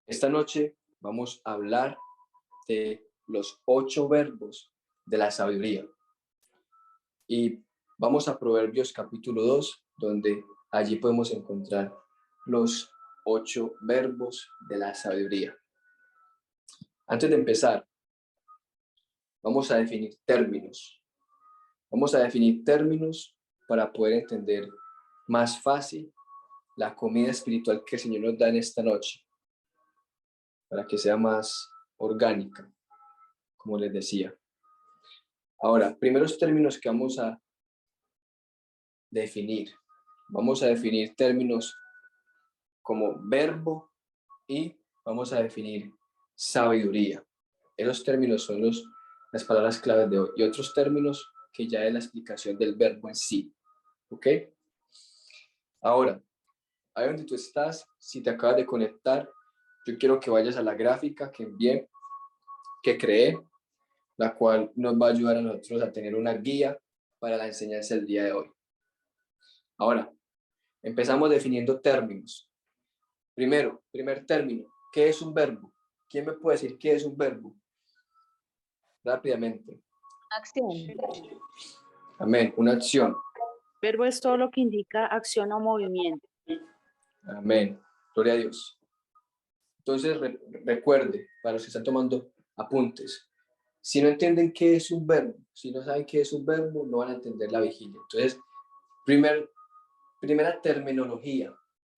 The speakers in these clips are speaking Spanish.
Esta noche vamos a hablar de los 8 verbos de la sabiduría. Y vamos a Proverbios capítulo 2, donde allí podemos encontrar los 8 verbos de la sabiduría. Antes de empezar, vamos a definir términos. Vamos a definir términos para poder entender más fácil la comida espiritual que el Señor nos da en esta noche, para que sea más orgánica, como les decía. Ahora, primeros términos que vamos a definir. Vamos a definir términos como verbo y vamos a definir sabiduría. Esos términos son las palabras claves de hoy. Y otros términos que ya es la explicación del verbo en sí. ¿Ok? Ahora, ahí donde tú estás, si te acabas de conectar, yo quiero que vayas a la gráfica que envié, que creé, la cual nos va a ayudar a nosotros a tener una guía para la enseñanza del día de hoy. Ahora, empezamos definiendo términos. Primer término, ¿qué es un verbo? ¿Quién me puede decir qué es un verbo? Rápidamente. Acción. Amén, una acción. Verbo es todo lo que indica acción o movimiento. Amén, gloria a Dios. Entonces, recuerde, para los que están tomando apuntes, si no entienden qué es un verbo, si no saben qué es un verbo, no van a entender la vigilia. Entonces, primera terminología,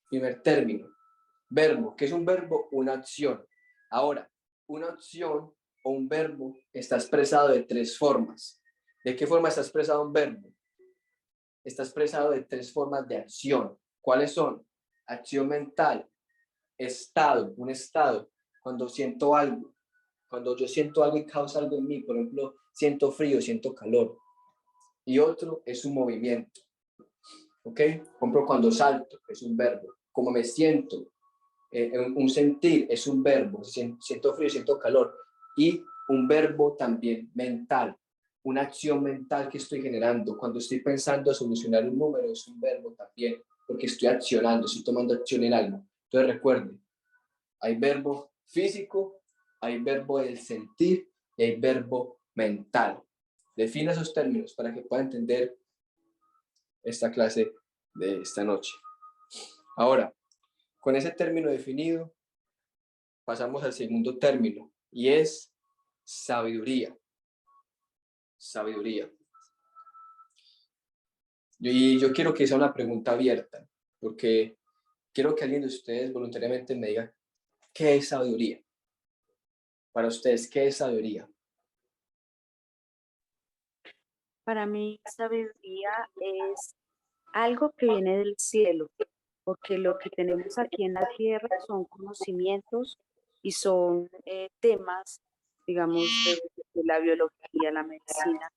primer término, verbo. ¿Qué es un verbo? Una acción. Ahora, una acción o un verbo está expresado de 3 formas. ¿De qué forma está expresado un verbo? Está expresado de 3 formas de acción. ¿Cuáles son? Acción mental, estado, un estado, cuando siento algo, cuando yo siento algo y causa algo en mí, por ejemplo, siento frío, siento calor. Y otro es un movimiento, ¿ok? Por ejemplo, cuando salto, es un verbo. Como me siento, un sentir es un verbo, siento frío, siento calor. Y un verbo también mental, una acción mental que estoy generando. Cuando estoy pensando solucionar un número, es un verbo también, porque estoy accionando, estoy tomando acción en algo. Entonces recuerden, hay verbo físico, hay verbo del sentir y hay verbo mental. Defina esos términos para que pueda entender esta clase de esta noche. Ahora, con ese término definido, pasamos al segundo término y es sabiduría. Sabiduría. Y yo quiero que sea una pregunta abierta, porque quiero que alguien de ustedes voluntariamente me diga, ¿qué es sabiduría? Para ustedes, ¿qué es sabiduría? Para mí, sabiduría es algo que viene del cielo, porque lo que tenemos aquí en la tierra son conocimientos y son temas, digamos, de la biología, la medicina,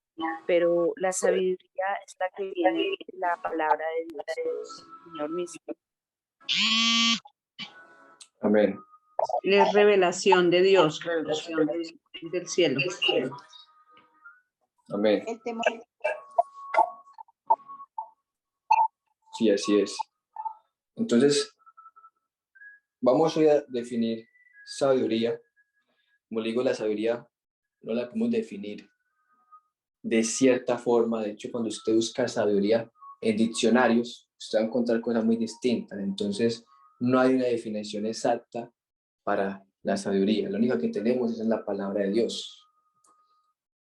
pero la sabiduría es la que viene de la palabra de Dios, el Señor mismo. Amén. Es revelación de Dios, revelación del cielo. Amén. Sí, así es. Entonces, vamos hoy a definir sabiduría. Como le digo, la sabiduría no la podemos definir de cierta forma. De hecho, cuando usted busca sabiduría en diccionarios, usted va a encontrar cosas muy distintas. Entonces, no hay una definición exacta para la sabiduría. La única que tenemos es en la palabra de Dios.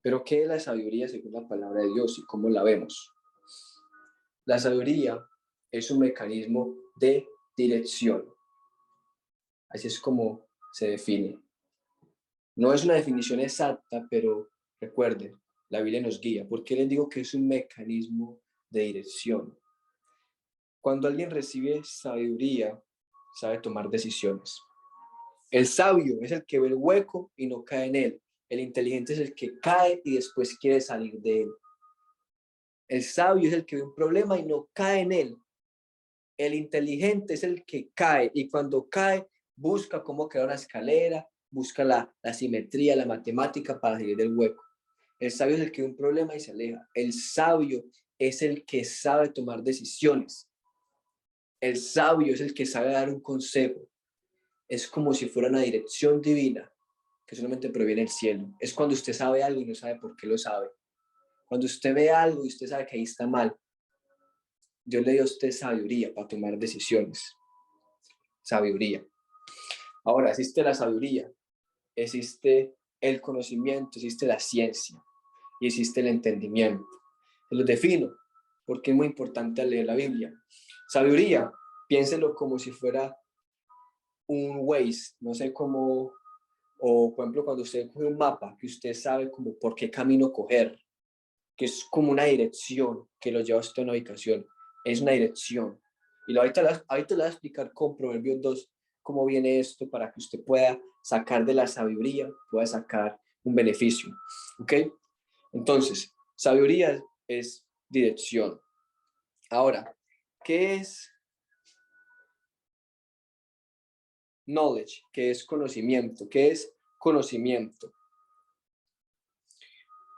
Pero, ¿qué es la sabiduría según la palabra de Dios y cómo la vemos? La sabiduría es un mecanismo de dirección. Así es como se define. No es una definición exacta, pero recuerden, la Biblia nos guía. ¿Por qué les digo que es un mecanismo de dirección? Cuando alguien recibe sabiduría, sabe tomar decisiones. El sabio es el que ve el hueco y no cae en él. El inteligente es el que cae y después quiere salir de él. El sabio es el que ve un problema y no cae en él. El inteligente es el que cae y cuando cae busca cómo crear una escalera, busca la simetría, la matemática para salir del hueco. El sabio es el que ve un problema y se aleja. El sabio es el que sabe tomar decisiones. El sabio es el que sabe dar un consejo. es como si fuera una dirección divina que solamente proviene del cielo. Es cuando usted sabe algo y no sabe por qué lo sabe. Cuando usted ve algo y usted sabe que ahí está mal, Dios le dio a usted sabiduría para tomar decisiones. Sabiduría. Ahora, existe la sabiduría, existe el conocimiento, existe la ciencia y existe el entendimiento. Los defino porque es muy importante leer la Biblia. Sabiduría, piénselo como si fuera un Waze, no sé cómo, o por ejemplo cuando usted coge un mapa, que usted sabe como por qué camino coger, que es como una dirección que lo lleva a usted a una ubicación, es una dirección. Y ahorita le voy a explicar con Proverbios 2 cómo viene esto para que usted pueda sacar de la sabiduría, pueda sacar un beneficio. ¿Ok? Entonces, sabiduría es dirección. Ahora, ¿qué es knowledge? ¿Qué es conocimiento? ¿Qué es conocimiento?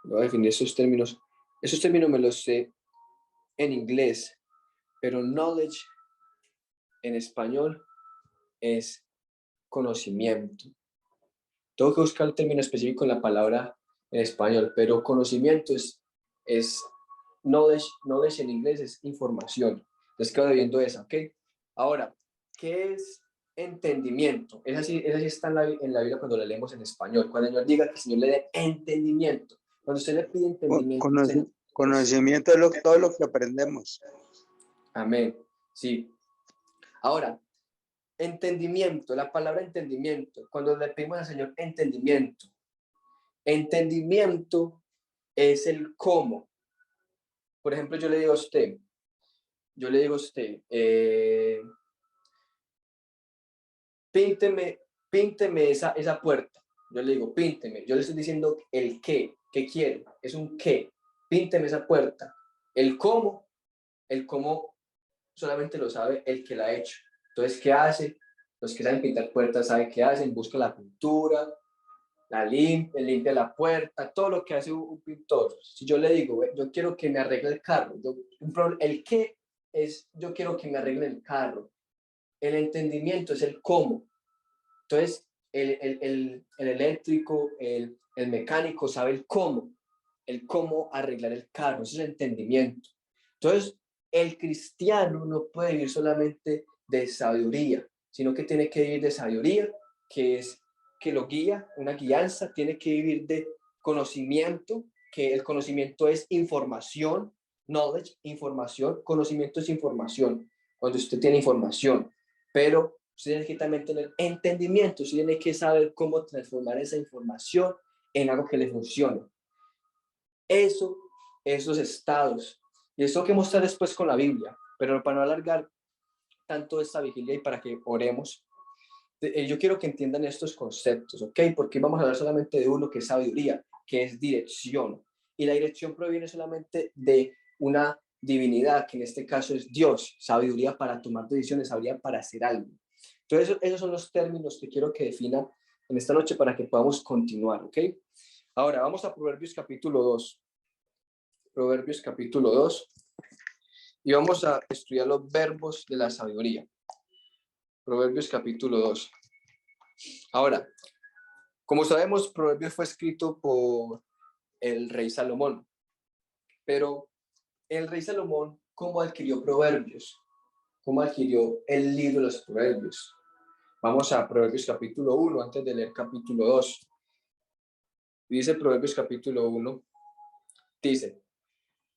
Voy a definir esos términos. Esos términos me los sé en inglés, pero knowledge en español es conocimiento. Tengo que buscar el término específico en la palabra en español, pero conocimiento es knowledge en inglés es información. Entonces quedo viendo esa, ¿ok? Ahora, ¿qué es entendimiento? Esa sí está en la Biblia cuando la leemos en español. Cuando el Señor diga que el Señor le dé entendimiento. Cuando usted le pide entendimiento, Conocimiento es todo lo que aprendemos. amén. Sí. Ahora, entendimiento, la palabra entendimiento, cuando le pedimos al Señor entendimiento es el cómo. Por ejemplo, yo le digo a usted, pínteme esa puerta. Yo le digo, pínteme. Yo le estoy diciendo el qué quiero, es un qué. Pínteme esa puerta. El cómo solamente lo sabe el que la ha hecho. Entonces, ¿qué hace? Los que saben pintar puertas saben qué hacen, buscan la pintura, limpia la puerta, todo lo que hace un pintor. Si yo le digo, yo quiero que me arregle el carro, el qué es, yo quiero que me arregle el carro. El entendimiento es el cómo. Entonces, el eléctrico, el mecánico sabe el cómo arreglar el carro, eso es entendimiento. Entonces, el cristiano no puede vivir solamente de sabiduría, sino que tiene que vivir de sabiduría, que lo guía, una guianza, tiene que vivir de conocimiento, que el conocimiento es información, knowledge, información, conocimiento es información, cuando usted tiene información, pero usted tiene que también tener entendimiento, usted tiene que saber cómo transformar esa información en algo que le funcione. Esos estados, y eso que mostrar después con la Biblia, pero para no alargar tanto esta vigilia y para que oremos, yo quiero que entiendan estos conceptos, ¿ok? Porque vamos a hablar solamente de uno que es sabiduría, que es dirección, y la dirección proviene solamente de una divinidad, que en este caso es Dios, sabiduría para tomar decisiones, sabiduría para hacer algo. Entonces, esos son los términos que quiero que defina en esta noche para que podamos continuar, ¿ok? Ahora, vamos a Proverbios capítulo 2. Proverbios capítulo 2. Y vamos a estudiar los verbos de la sabiduría. Proverbios capítulo 2. Ahora, como sabemos, Proverbios fue escrito por el rey Salomón. Pero el rey Salomón, ¿cómo adquirió Proverbios? ¿Cómo adquirió el libro de los Proverbios? Vamos a Proverbios capítulo 1, antes de leer capítulo 2. Dice Proverbios capítulo 1, dice,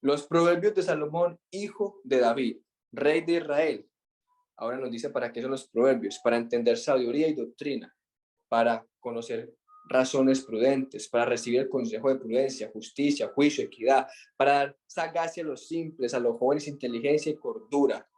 los Proverbios de Salomón, hijo de David, rey de Israel. Ahora nos dice para qué son los Proverbios: para entender sabiduría y doctrina, para conocer razones prudentes, para recibir el consejo de prudencia, justicia, juicio, equidad, para dar sagacia a los simples, a los jóvenes inteligencia y cordura,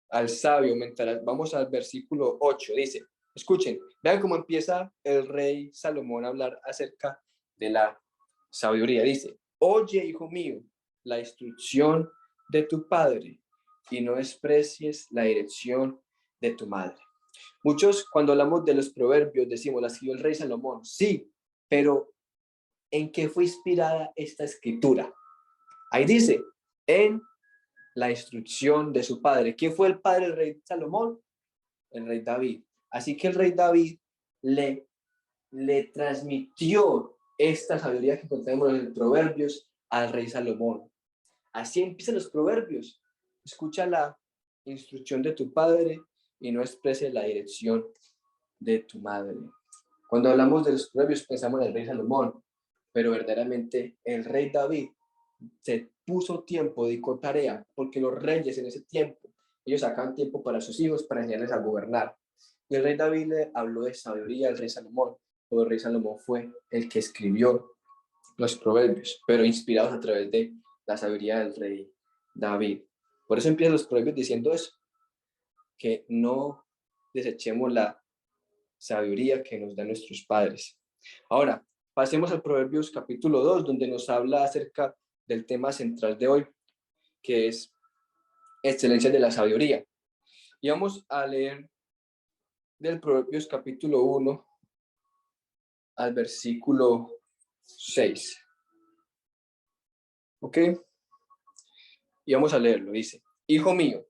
al sabio mental. Vamos al versículo 8, dice, escuchen, vean cómo empieza el rey Salomón a hablar acerca de la sabiduría. Dice, oye, hijo mío, la instrucción de tu padre y no desprecies la dirección de tu madre. Muchos, cuando hablamos de los proverbios, decimos, la escribió el rey Salomón. Sí, pero ¿en qué fue inspirada esta escritura? Ahí dice, en la instrucción de su padre. ¿Quién fue el padre del rey Salomón? El rey David. Así que el rey David le transmitió esta sabiduría que encontramos en los Proverbios al rey Salomón. Así empiezan los Proverbios. Escucha la instrucción de tu padre y no exprese la dirección de tu madre. Cuando hablamos de los Proverbios pensamos en el rey Salomón, pero verdaderamente el rey David se puso tiempo, dedicó tarea, porque los reyes en ese tiempo, ellos sacaban tiempo para sus hijos, para enseñarles a gobernar. Y el rey David le habló de sabiduría al rey Salomón, pero el rey Salomón fue el que escribió los Proverbios, pero inspirados a través de la sabiduría del rey David. Por eso empiezan los Proverbios diciendo eso, que no desechemos la sabiduría que nos dan nuestros padres. Ahora, pasemos al Proverbios capítulo 2, donde nos habla acerca del tema central de hoy, que es excelencia de la sabiduría. Y vamos a leer del Proverbios capítulo 1 al versículo 6. ¿Ok? Y vamos a leerlo. Dice: Hijo mío,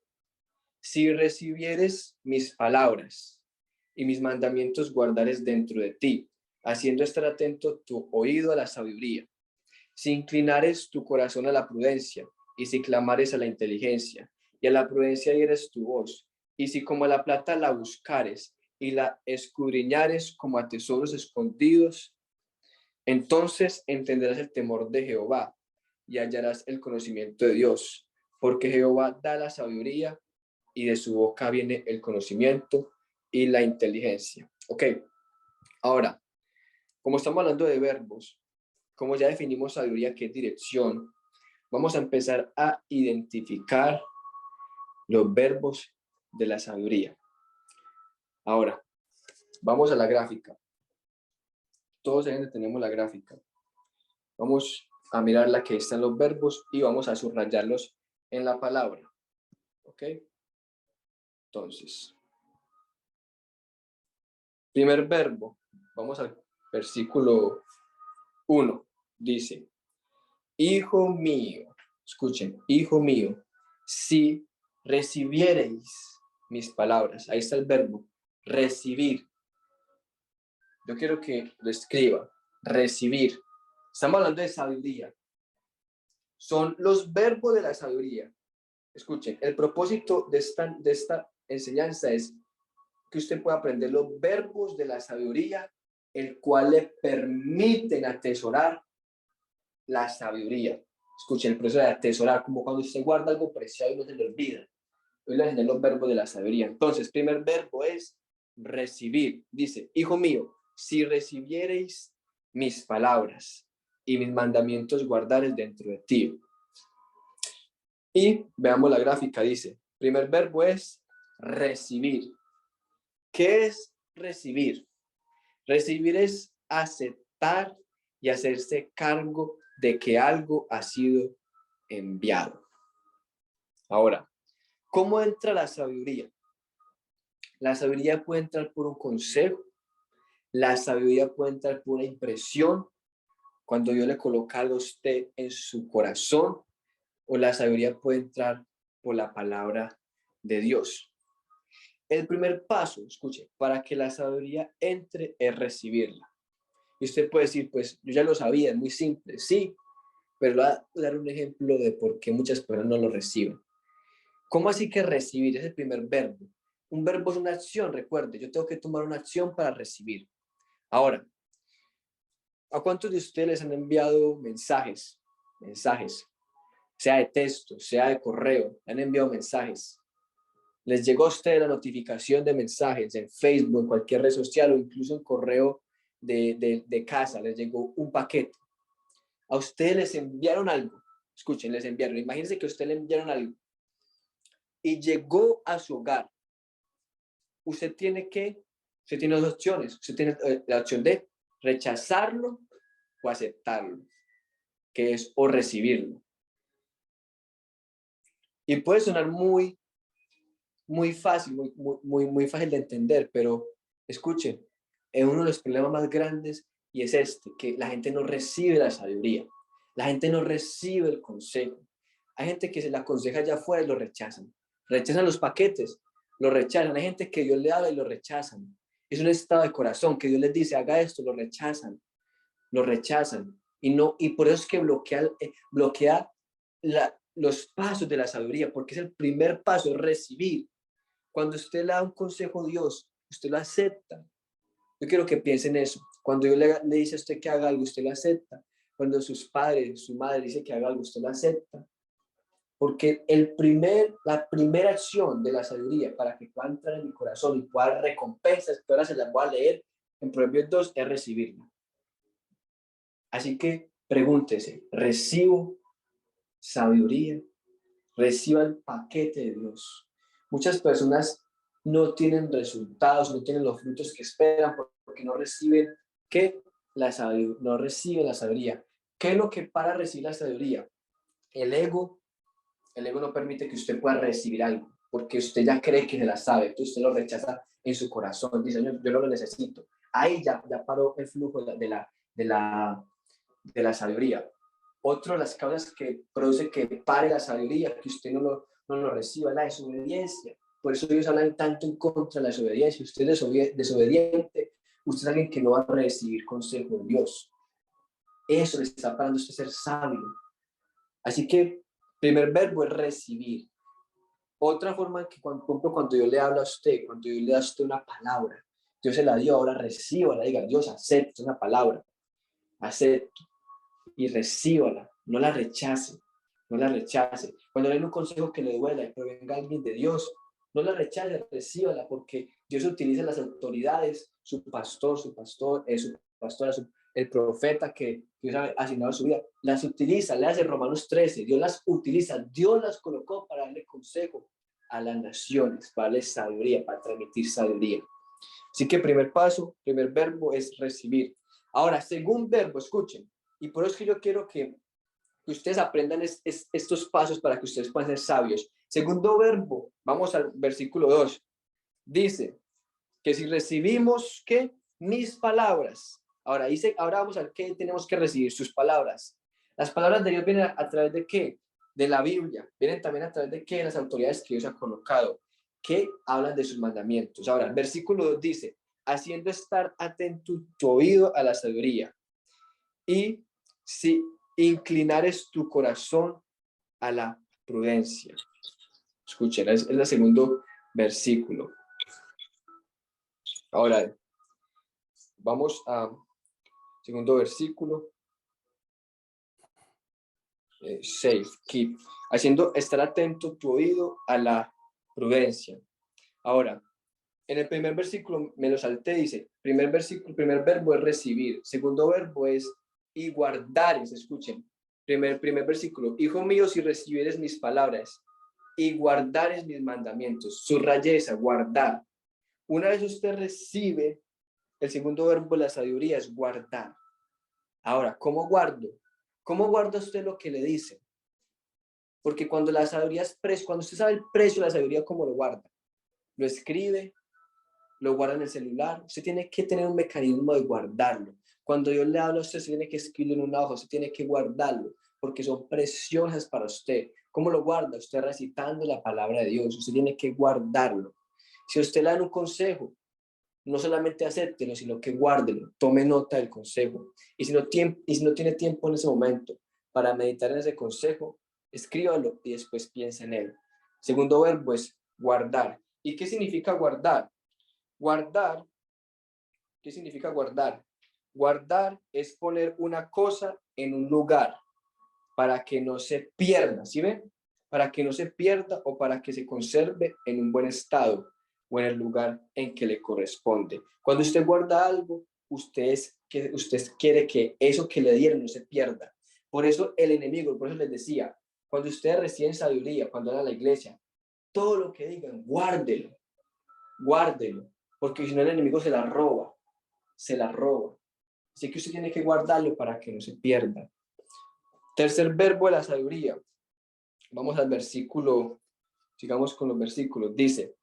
si recibieres mis palabras y mis mandamientos guardares dentro de ti, haciendo estar atento tu oído a la sabiduría, si inclinares tu corazón a la prudencia, y si clamares a la inteligencia, y a la prudencia dieres tu voz, y si como la plata la buscares, y la escudriñares como a tesoros escondidos, entonces entenderás el temor de Jehová, y hallarás el conocimiento de Dios, porque Jehová da la sabiduría, y de su boca viene el conocimiento y la inteligencia. Ok, ahora, como estamos hablando de verbos, como ya definimos sabiduría, que es dirección, vamos a empezar a identificar los verbos de la sabiduría. Ahora, vamos a la gráfica. Todos ahí tenemos la gráfica. Vamos a mirar la que están los verbos y vamos a subrayarlos en la palabra. ¿Ok? Entonces, primer verbo, vamos al versículo 1, dice: Hijo mío, escuchen, hijo mío, si recibiereis mis palabras, ahí está el verbo, recibir. Yo quiero que lo escriba, recibir. Estamos hablando de sabiduría. Son los verbos de la sabiduría. Escuchen, el propósito de esta enseñanza es que usted pueda aprender los verbos de la sabiduría, el cual le permiten atesorar la sabiduría. Escuchen, el proceso de atesorar, como cuando usted guarda algo preciado y no se le olvida. Hoy le enseñé los verbos de la sabiduría. Entonces, primer verbo es recibir. Dice: Hijo mío, si recibiereis mis palabras y mis mandamientos guardares dentro de ti. Y veamos la gráfica, dice, primer verbo es recibir. ¿Qué es recibir? Recibir es aceptar y hacerse cargo de que algo ha sido enviado. Ahora, ¿cómo entra la sabiduría? La sabiduría puede entrar por un consejo, la sabiduría puede entrar por una impresión, cuando yo le coloco algo a usted en su corazón, o la sabiduría puede entrar por la palabra de Dios. El primer paso, escuche, para que la sabiduría entre es recibirla. Y usted puede decir, pues yo ya lo sabía, es muy simple, sí, pero le voy a dar un ejemplo de por qué muchas personas no lo reciben. ¿Cómo así que recibir? Es el primer verbo. Un verbo es una acción, recuerde, yo tengo que tomar una acción para recibir. Ahora, ¿a cuántos de ustedes les han enviado mensajes? Sea de texto, sea de correo, han enviado mensajes. Les llegó a usted la notificación de mensajes en Facebook, en cualquier red social o incluso en correo de casa, les llegó un paquete. A ustedes les enviaron algo. Escuchen, les enviaron. Imagínense que a usted le enviaron algo y llegó a su hogar. Usted tiene dos opciones. Usted tiene la opción de rechazarlo o aceptarlo, que es o recibirlo. Y puede sonar muy fácil, muy fácil de entender, pero escuchen, es uno de los problemas más grandes y es que la gente no recibe la sabiduría, la gente no recibe el consejo. Hay gente que se la aconseja allá afuera y lo rechazan los paquetes. lo rechazan. Hay gente que Dios le habla y lo rechazan. Es un estado de corazón que Dios les dice, haga esto, lo rechazan. Lo rechazan. Y por eso es que bloquea los pasos de la sabiduría, porque es el primer paso, es recibir. Cuando usted le da un consejo a Dios, usted lo acepta. Yo quiero que piensen eso. Cuando Dios le dice a usted que haga algo, usted lo acepta. Cuando sus padres, su madre dice que haga algo, usted lo acepta. Porque la primera acción de la sabiduría para que pueda entrar en mi corazón y pueda dar recompensas, que ahora se las voy a leer en Proverbios 2, es recibirla. Así que pregúntese, ¿recibo sabiduría? ¿Recibo el paquete de Dios? Muchas personas no tienen resultados, no tienen los frutos que esperan porque no reciben no reciben la sabiduría. ¿Qué es lo que para recibir la sabiduría? El ego no permite que usted pueda recibir algo, porque usted ya cree que se la sabe, entonces usted lo rechaza en su corazón, dice, yo no lo necesito. Ahí ya paró el flujo de la sabiduría. Otra de las causas que produce que pare la sabiduría, que usted no lo reciba, la desobediencia. Por eso ellos hablan tanto en contra de la desobediencia. Usted es desobediente, usted es alguien que no va a recibir consejo de Dios. Eso le está parando a usted ser sabio. Así que, primer verbo es recibir. Otra forma que cuando Dios le habla a usted, cuando Dios le da a usted una palabra, Dios se la dio, ahora recíbala, diga, Dios, acepto una palabra, acepto y recíbala, no la rechace, no la rechace. Cuando le den un consejo que le duela y provenga alguien de Dios, no la rechace, recíbala, porque Dios utiliza las autoridades, su pastora, el profeta que Dios ha asignado a su vida, las utiliza, le hace Romanos 13, Dios las utiliza, Dios las colocó para darle consejo a las naciones, para darle sabiduría, para transmitir sabiduría. Así que primer paso, primer verbo es recibir. Ahora, segundo verbo, escuchen, y por eso es que yo quiero que ustedes aprendan estos pasos para que ustedes puedan ser sabios. Segundo verbo, vamos al versículo 2. Dice que si recibimos, ¿qué? Mis palabras. Ahora vamos a ver qué tenemos que recibir, sus palabras. Las palabras de Dios vienen a través de ¿qué? De la Biblia. Vienen también a través de ¿qué? Las autoridades que Dios ha colocado, que hablan de sus mandamientos. Ahora, el versículo 2 dice, haciendo estar atento tu oído a la sabiduría. Y si inclinares tu corazón a la prudencia. Escuchen, es el segundo versículo. Ahora, vamos a segundo versículo. Safe, keep. Haciendo estar atento tu oído a la prudencia. Ahora, en el primer versículo me lo salté, dice, primer verbo es recibir. Segundo verbo es y guardar, escuchen. Primer versículo, hijo mío, si recibieres mis palabras y guardares mis mandamientos, subrayé esa, guardar. Una vez usted recibe, el segundo verbo de la sabiduría es guardar. Ahora, ¿cómo guardo? ¿Cómo guarda usted lo que le dice? Porque cuando la sabiduría es cuando usted sabe el precio de la sabiduría, ¿cómo lo guarda? Lo escribe, lo guarda en el celular. Usted tiene que tener un mecanismo de guardarlo. Cuando Dios le habla a usted, se tiene que escribirlo en una hoja, usted tiene que guardarlo, porque son preciosas para usted. ¿Cómo lo guarda? Usted recitando la palabra de Dios, usted tiene que guardarlo. Si usted le da un consejo, no solamente acéptelo, sino que guárdelo, tome nota del consejo. Y si no tiene tiempo en ese momento para meditar en ese consejo, escríbalo y después piensa en él. Segundo verbo es guardar. ¿Y qué significa guardar? Guardar, ¿qué significa guardar? Guardar es poner una cosa en un lugar para que no se pierda, ¿sí ven? Para que no se pierda o para que se conserve en un buen estado o en el lugar en que le corresponde. Cuando usted guarda algo, usted quiere que eso que le dieron no se pierda. Por eso el enemigo, por eso les decía, cuando ustedes reciben sabiduría, cuando van a la iglesia, todo lo que digan, guárdelo, guárdelo, porque si no el enemigo se la roba, se la roba. Así que usted tiene que guardarlo para que no se pierda. Tercer verbo de la sabiduría. Vamos al versículo, sigamos con los versículos. Dice,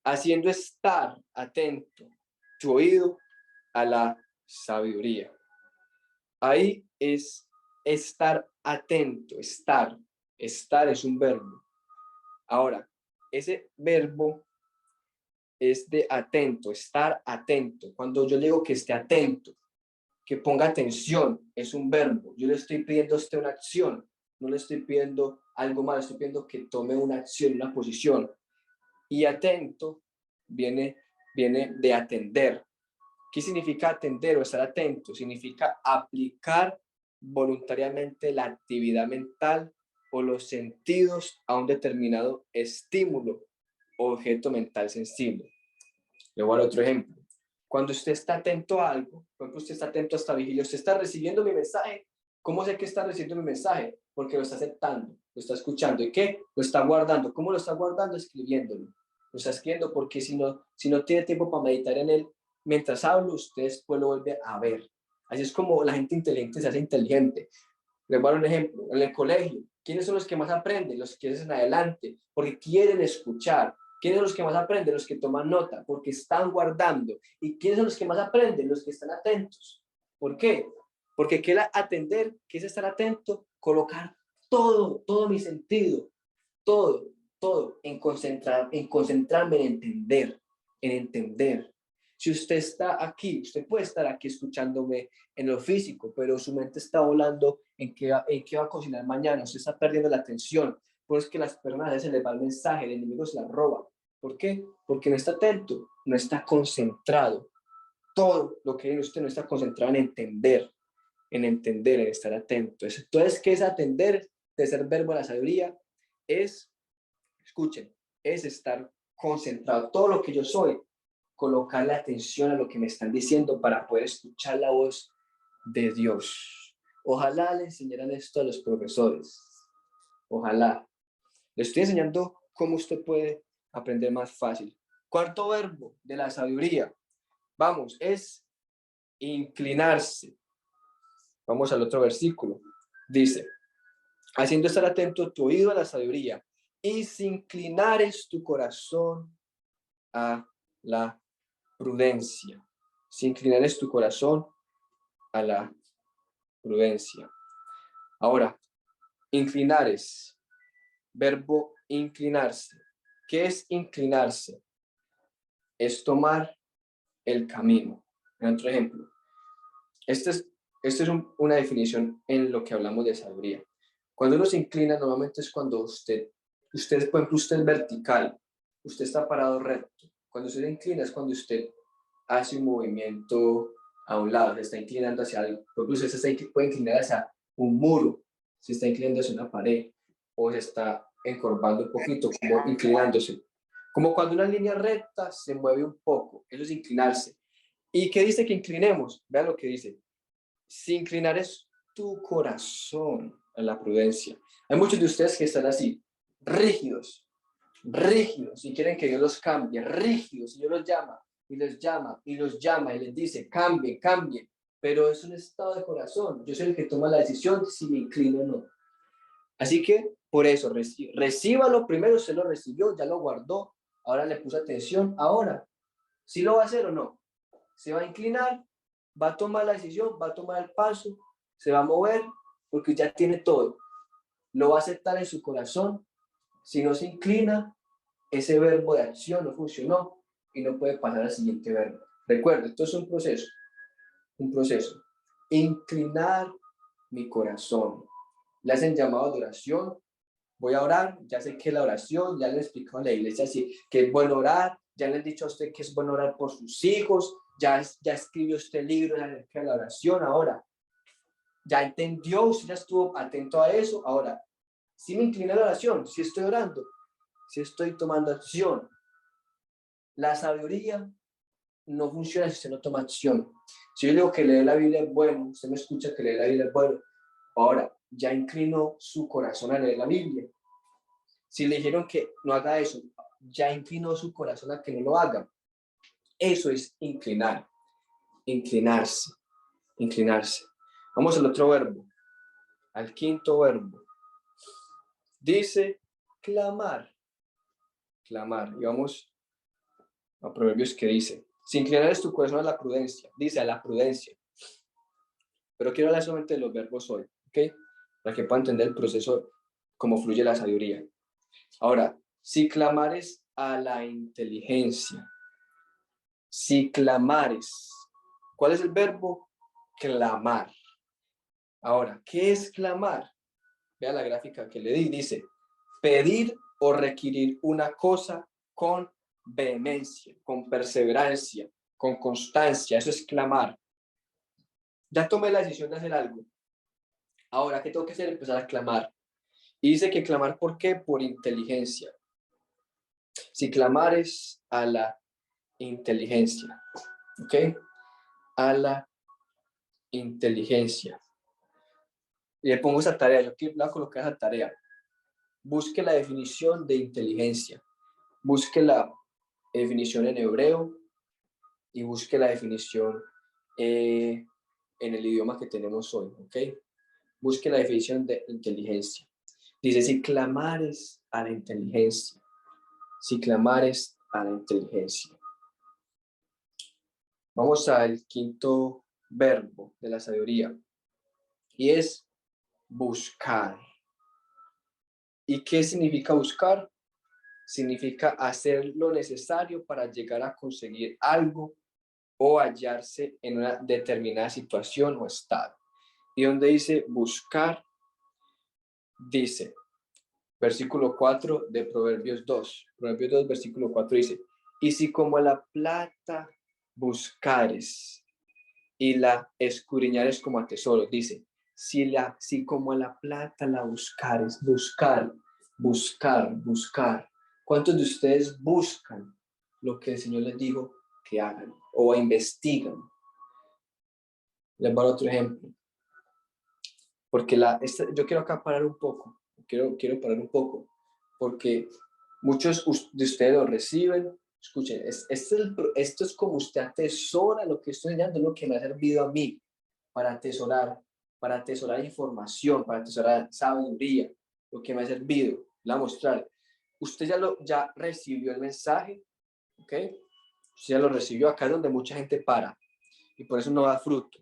haciendo estar atento tu oído a la sabiduría. Ahí es estar atento, estar es un verbo. Ahora, ese verbo es de atento, estar atento. Cuando yo le digo que esté atento, que ponga atención, es un verbo. Yo le estoy pidiendo a usted una acción, no le estoy pidiendo algo más, le estoy pidiendo que tome una acción, una posición. Y atento viene de atender. ¿Qué significa atender o estar atento? Significa aplicar voluntariamente la actividad mental o los sentidos a un determinado estímulo o objeto mental sensible. Le voy a dar otro ejemplo. Cuando usted está atento a algo, por ejemplo, usted está atento a esta vigilia, usted está recibiendo mi mensaje. ¿Cómo sé que está recibiendo mi mensaje? Porque lo está aceptando, lo está escuchando. ¿Y qué? Lo está guardando. ¿Cómo lo está guardando? Escribiéndolo. Lo está escribiendo porque si no tiene tiempo para meditar en él, mientras hablo, usted después lo vuelve a ver. Así es como la gente inteligente se hace inteligente. Les voy a dar un ejemplo. En el colegio, ¿quiénes son los que más aprenden? Los que hacen adelante, porque quieren escuchar. ¿Quiénes son los que más aprenden? Los que toman nota, porque están guardando. ¿Y quiénes son los que más aprenden? Los que están atentos. ¿Por qué? Porque quiere atender, que es estar atento, colocar todo mi sentido, todo, en concentrarme en entender. Si usted está aquí, usted puede estar aquí escuchándome en lo físico, pero su mente está volando en qué va a cocinar mañana, usted está perdiendo la atención. Por eso es que las personas a veces les va el mensaje, el enemigo se la roba. ¿Por qué? Porque no está atento, no está concentrado. Todo lo que usted no está concentrado en entender, en estar atento. Entonces, ¿qué es atender? Tercer verbo de la sabiduría es, escuchen, es estar concentrado. Todo lo que yo soy, colocar la atención a lo que me están diciendo para poder escuchar la voz de Dios. Ojalá le enseñaran esto a los profesores. Ojalá. Le estoy enseñando cómo usted puede aprender más fácil. Cuarto verbo de la sabiduría. Vamos, es inclinarse. Vamos al otro versículo. Dice, haciendo estar atento tu oído a la sabiduría y si inclinares tu corazón a la prudencia. Si inclinares tu corazón a la prudencia. Ahora, inclinares, verbo inclinarse. ¿Qué es inclinarse? Es tomar el camino. En otro ejemplo, esta es una definición en lo que hablamos de sabiduría. Cuando uno se inclina, normalmente es cuando usted, por ejemplo, usted es vertical, usted está parado recto. Cuando usted se inclina es cuando usted hace un movimiento a un lado, se está inclinando hacia algo. Por ejemplo, usted puede inclinar hacia un muro, se está inclinando hacia una pared, o se está encorvando un poquito, como inclinándose. Como cuando una línea recta se mueve un poco, eso es inclinarse. ¿Y qué dice que inclinemos? Vean lo que dice. Si inclinares tu corazón a la prudencia. Hay muchos de ustedes que están así, rígidos, y quieren que Dios los cambie, rígidos, y Dios los llama, y les llama, y los llama, y les dice, cambien, pero es un estado de corazón. Yo soy el que toma la decisión si me inclino o no. Así que, por eso, recíbalo primero, se lo recibió, ya lo guardó, ahora le puso atención, ahora, ¿sí lo va a hacer o no? Se va a inclinar, va a tomar la decisión, va a tomar el paso, se va a mover, porque ya tiene todo. Lo va a aceptar en su corazón. Si no se inclina, ese verbo de acción no funcionó y no puede pasar al siguiente verbo. Recuerda, esto es un proceso. Inclinar mi corazón. Le hacen llamado de oración. Voy a orar, ya sé que la oración, ya le he explicado en la iglesia así, que es bueno orar, ya le he dicho a usted que es bueno orar por sus hijos, ya escribió usted libros acerca de la oración, ahora, ya entendió, usted ya estuvo atento a eso, ahora, si me inclina a la oración, si estoy orando, si estoy tomando acción. La sabiduría no funciona si usted no toma acción. Si yo digo que leer la Biblia es bueno, usted me escucha que leer la Biblia es bueno, ahora, ya inclinó su corazón a leer la Biblia. Si le dijeron que no haga eso, ya inclinó su corazón a que no lo haga. Eso es inclinar, inclinarse. Vamos al otro verbo, al quinto verbo. Dice clamar. Y vamos a Proverbios que dice, si inclinares tu corazón a la prudencia, dice a la prudencia. Pero quiero hablar solamente de los verbos hoy, ¿ok? Para que puedan entender el proceso, cómo fluye la sabiduría. Ahora, Si clamares a la inteligencia. Si clamares. ¿Cuál es el verbo? Clamar. Ahora, ¿qué es clamar? Vea la gráfica que le di. Dice, pedir o requerir una cosa con vehemencia, con perseverancia, con constancia. Eso es clamar. Ya tomé la decisión de hacer algo. Ahora, ¿qué tengo que hacer? Empezar a clamar. Y dice que clamar, ¿por qué? Por inteligencia. Si clamares a la inteligencia. ¿Ok? A la inteligencia. Y le pongo esa tarea. Yo quiero la colocar esa tarea. Busque la definición de inteligencia. Busque la definición en hebreo y busque la definición en el idioma que tenemos hoy. ¿Ok? Busque la definición de inteligencia. Dice, si clamares a la inteligencia. Si clamares a la inteligencia. Vamos al quinto verbo de la sabiduría. Y es buscar. ¿Y qué significa buscar? Significa hacer lo necesario para llegar a conseguir algo o hallarse en una determinada situación o estado. Y donde dice buscar, dice, versículo 4 de Proverbios 2. Proverbios 2, versículo 4 dice, y si como la plata buscares y la escudriñares como a tesoro, dice, si como a la plata la buscares, buscar. ¿Cuántos de ustedes buscan lo que el Señor les dijo que hagan o investigan? Les voy a dar otro ejemplo. Porque yo quiero acá parar un poco. Quiero parar un poco. Porque muchos de ustedes lo reciben. Escuchen, esto es como usted atesora lo que estoy enseñando, lo que me ha servido a mí para atesorar información, para atesorar sabiduría, lo que me ha servido, la mostrar. Usted ya recibió el mensaje, ¿ok? Usted ya lo recibió, acá es donde mucha gente para y por eso no da fruto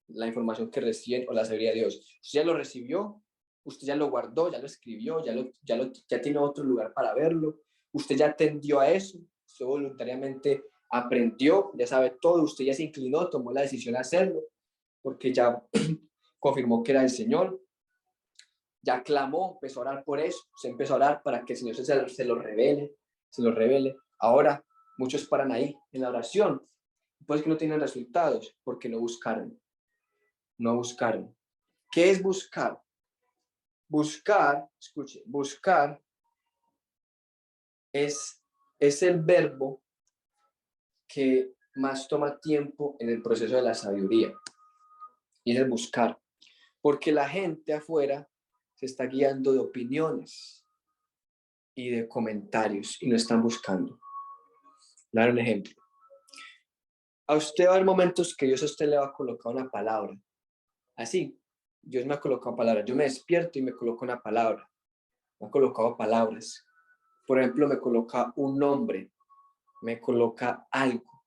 la información que reciben o la sabiduría de Dios. Usted ya lo recibió, usted ya lo guardó, ya lo escribió, ya tiene otro lugar para verlo, usted ya atendió a eso, usted voluntariamente aprendió, ya sabe todo, usted ya se inclinó, tomó la decisión de hacerlo, porque ya confirmó que era el Señor, ya clamó, empezó a orar por eso, se empezó a orar para que el Señor se lo revele. Ahora muchos paran ahí en la oración, pues que no tienen resultados, porque no buscaron. ¿Qué es buscar? Buscar, escuche, buscar es el verbo que más toma tiempo en el proceso de la sabiduría, y es el buscar, porque la gente afuera se está guiando de opiniones y de comentarios y no están buscando. Le daré un ejemplo. A usted va a haber momentos que Dios a usted le va a colocar una palabra. Así, Dios me ha colocado palabras. Yo me despierto y me coloca una palabra. Me ha colocado palabras. Por ejemplo, me coloca un nombre, me coloca algo,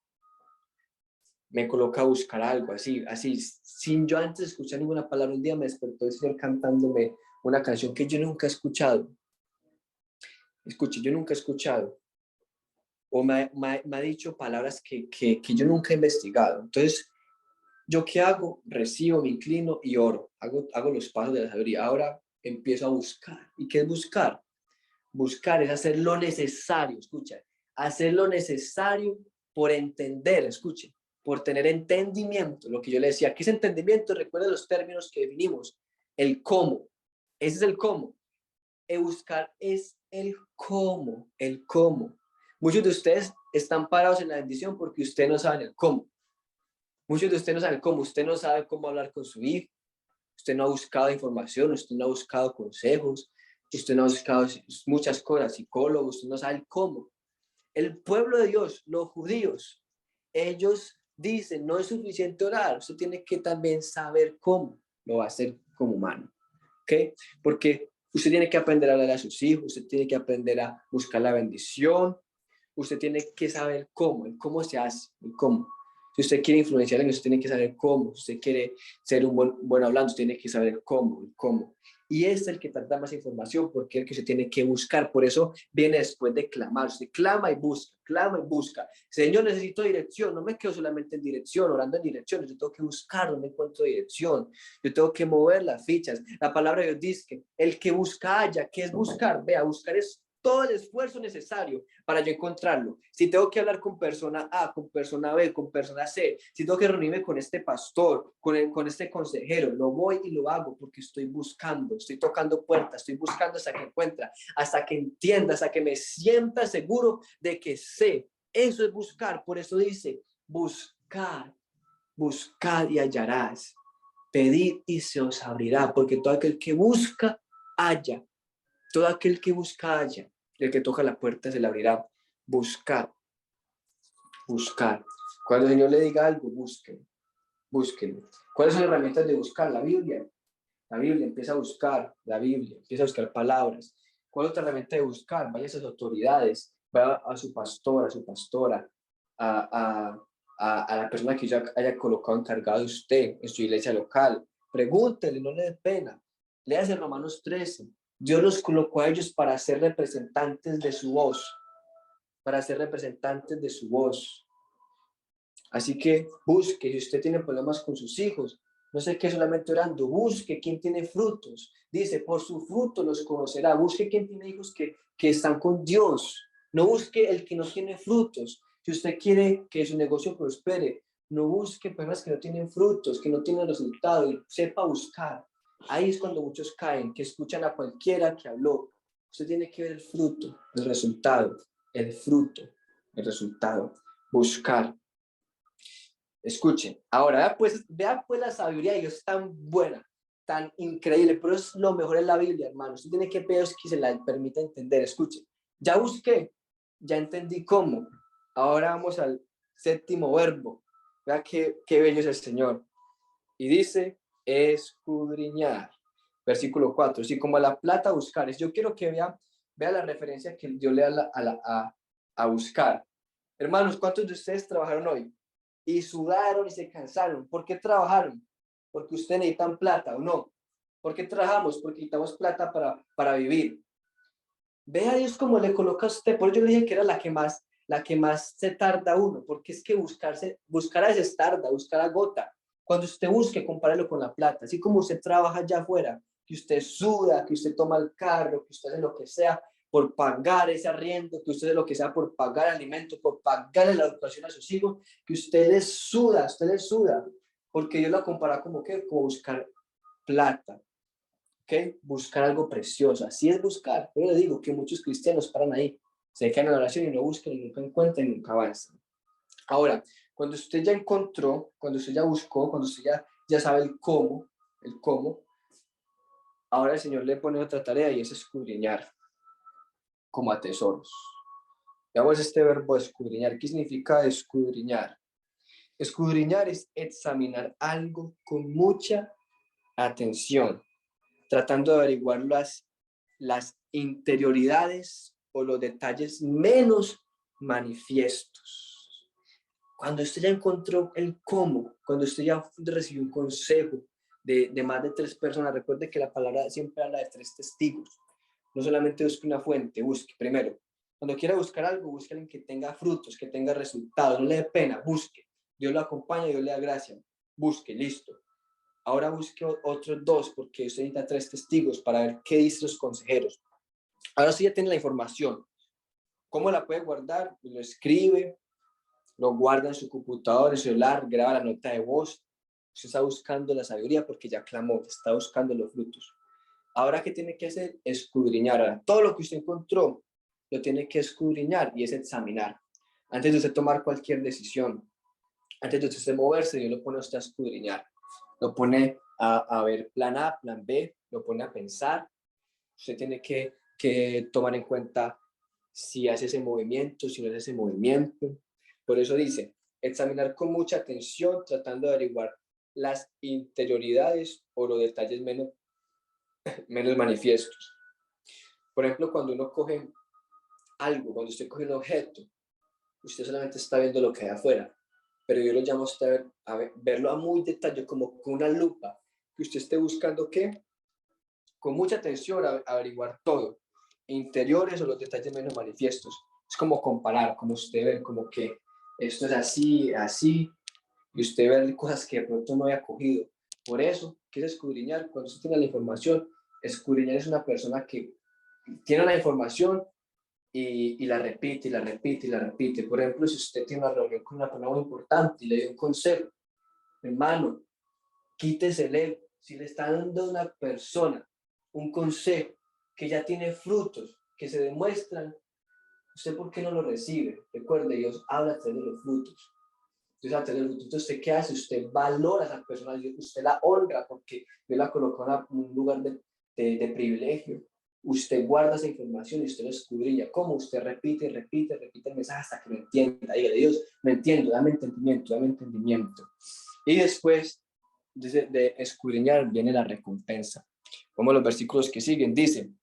me coloca a buscar algo, así, sin yo antes escuchar ninguna palabra. Un día me despertó el Señor cantándome una canción que yo nunca he escuchado. Escuche, yo nunca he escuchado. O me ha dicho palabras que yo nunca he investigado. Entonces, ¿yo qué hago? Recibo, me inclino y oro. Hago los pasos de la sabiduría. Ahora empiezo a buscar. ¿Y qué es buscar? Buscar es hacer lo necesario, escucha, hacer lo necesario por entender, escuche, por tener entendimiento. Lo que yo le decía, ¿qué es entendimiento? Recuerda los términos que definimos. El cómo, ese es el cómo. Buscar es el cómo. Muchos de ustedes están parados en la bendición porque ustedes no saben el cómo. Muchos de ustedes no saben cómo. Usted no sabe cómo hablar con su hijo. Usted no ha buscado información, usted no ha buscado consejos, usted no ha buscado muchas cosas, psicólogos, usted no sabe cómo. El pueblo de Dios, los judíos, ellos dicen, no es suficiente orar, usted tiene que también saber cómo lo va a hacer como humano, ¿ok? Porque usted tiene que aprender a hablar a sus hijos, usted tiene que aprender a buscar la bendición, usted tiene que saber cómo, el cómo se hace, el cómo. Si usted quiere influenciar en eso, usted tiene que saber cómo. Si usted quiere ser un buen hablando, usted tiene que saber cómo, cómo. Y es el que tarda más información, porque es el que se tiene que buscar. Por eso viene después de clamar. Usted clama y busca, clama y busca. Señor, necesito dirección. No me quedo solamente en dirección, orando en direcciones. Yo tengo que buscar donde encuentro dirección. Yo tengo que mover las fichas. La palabra de Dios dice que el que busca halla. ¿Qué es buscar? Vea, buscar es todo el esfuerzo necesario para yo encontrarlo. Si tengo que hablar con persona A, con persona B, con persona C, si tengo que reunirme con este pastor, con este consejero, lo voy y lo hago porque estoy buscando, estoy tocando puertas, estoy buscando hasta que encuentre, hasta que entienda, hasta que me sienta seguro de que sé. Eso es buscar. Por eso dice, buscar, buscad y hallarás. Pedid y se os abrirá, porque todo aquel que busca, halla. Todo aquel que busca, halla. El que toca la puerta se le abrirá. Buscar, buscar. Cuando el Señor le diga algo, búsquenlo, búsquenlo. ¿Cuáles son las herramientas de buscar? La Biblia. La Biblia, empieza a buscar la Biblia, empieza a buscar palabras. ¿Cuál otra herramienta de buscar? Vaya a esas autoridades, vaya a su pastor, a su pastora, a la persona que ya haya colocado encargado de usted en su iglesia local. Pregúntele, no le dé pena. Léase Romanos 13. Dios los colocó a ellos para ser representantes de su voz, para ser representantes de su voz. Así que busque, si usted tiene problemas con sus hijos, no sé qué solamente orando, busque quién tiene frutos. Dice, por su fruto los conocerá. Busque quién tiene hijos que están con Dios. No busque el que no tiene frutos. Si usted quiere que su negocio prospere, no busque personas que no tienen frutos, que no tienen resultado, y sepa buscar. Ahí es cuando muchos caen, que escuchan a cualquiera que habló. Usted tiene que ver el fruto, el resultado, el fruto, el resultado. Buscar. Escuchen, ahora vea pues la sabiduría de Dios tan buena, tan increíble, pero es lo mejor en la Biblia, hermano. Usted tiene que pedir que se la permita entender. Escuchen, ya busqué, ya entendí cómo. Ahora vamos al séptimo verbo. Vea qué bello es el Señor. Y dice, escudriñar. Versículo 4. Si como a la plata buscar. Yo quiero que vea la referencia que Dios le da a buscar. Hermanos, ¿cuántos de ustedes trabajaron hoy? Y sudaron y se cansaron. ¿Por qué trabajaron? Porque ustedes necesitan plata o no. ¿Por qué trabajamos? Porque necesitamos plata para vivir. Ve a Dios como le coloca a usted. Por eso yo le dije que era la que más se tarda uno, porque es que buscar a veces tarda, buscar agota. Cuando usted busque, compárelo con la plata. Así como usted trabaja allá afuera, que usted suda, que usted toma el carro, que usted hace lo que sea por pagar ese arriendo, que usted hace lo que sea por pagar alimento, por pagar la educación a sus hijos, que usted les suda, porque Dios la compara como que como buscar plata. ¿Ok? Buscar algo precioso, así es buscar. Yo le digo que muchos cristianos paran ahí, se quedan en la oración y no buscan y nunca encuentran y nunca avanzan. Ahora, cuando usted ya encontró, cuando usted ya buscó, cuando usted ya sabe el cómo, ahora el Señor le pone otra tarea y es escudriñar como a tesoros. Veamos este verbo escudriñar. ¿Qué significa escudriñar? Escudriñar es examinar algo con mucha atención, tratando de averiguar las interioridades o los detalles menos manifiestos. Cuando usted ya encontró el cómo, cuando usted ya recibió un consejo de más de 3 personas, recuerde que la palabra siempre habla de 3 testigos. No solamente busque una fuente, busque primero. Cuando quiera buscar algo, busque alguien que tenga frutos, que tenga resultados, no le dé pena, busque. Dios lo acompaña, Dios le da gracia. Busque, listo. Ahora busque otros 2, porque usted necesita 3 testigos para ver qué dicen los consejeros. Ahora sí ya tiene la información. ¿Cómo la puede guardar? Lo escribe, lo guarda en su computador, en su celular, graba la nota de voz. Usted está buscando la sabiduría porque ya clamó, está buscando los frutos. Ahora, ¿qué tiene que hacer? Escudriñar. Ahora, todo lo que usted encontró, lo tiene que escudriñar y es examinar. Antes de usted tomar cualquier decisión, antes de usted moverse, Dios lo pone a usted a escudriñar. Lo pone a ver plan A, plan B, lo pone a pensar. Usted tiene que tomar en cuenta si hace ese movimiento, si no hace ese movimiento. Por eso dice, examinar con mucha atención, tratando de averiguar las interioridades o los detalles menos manifiestos. Por ejemplo, cuando uno coge algo, cuando usted coge un objeto, usted solamente está viendo lo que hay afuera, pero yo lo llamo a usted verlo a muy detalle, como con una lupa, que usted esté buscando ¿qué? Con mucha atención averiguar todo, interiores o los detalles menos manifiestos. Es como comparar, como usted ver como que esto es así, así, y usted ve cosas que de pronto no había cogido. Por eso, ¿qué es escudriñar? Cuando usted tiene la información, escudriñar es una persona que tiene la información y la repite, y la repite, y la repite. Por ejemplo, si usted tiene una reunión con una persona muy importante y le dio un consejo, hermano, quítese el ego. Si le está dando a una persona un consejo que ya tiene frutos, que se demuestran, ¿usted por qué no lo recibe? Recuerde, Dios habla a través de los frutos. Dios habla a través de los frutos. Entonces, ¿usted qué hace? Usted valora a esa persona, usted la honra porque Dios la colocó en un lugar de privilegio. Usted guarda esa información y usted lo escudriña. ¿Cómo? Usted repite, repite, repite el mensaje hasta que lo entienda. Dígale, Dios, me entiendo, dame entendimiento, dame entendimiento. Y después de escudriñar viene la recompensa. Como los versículos que siguen, dicen,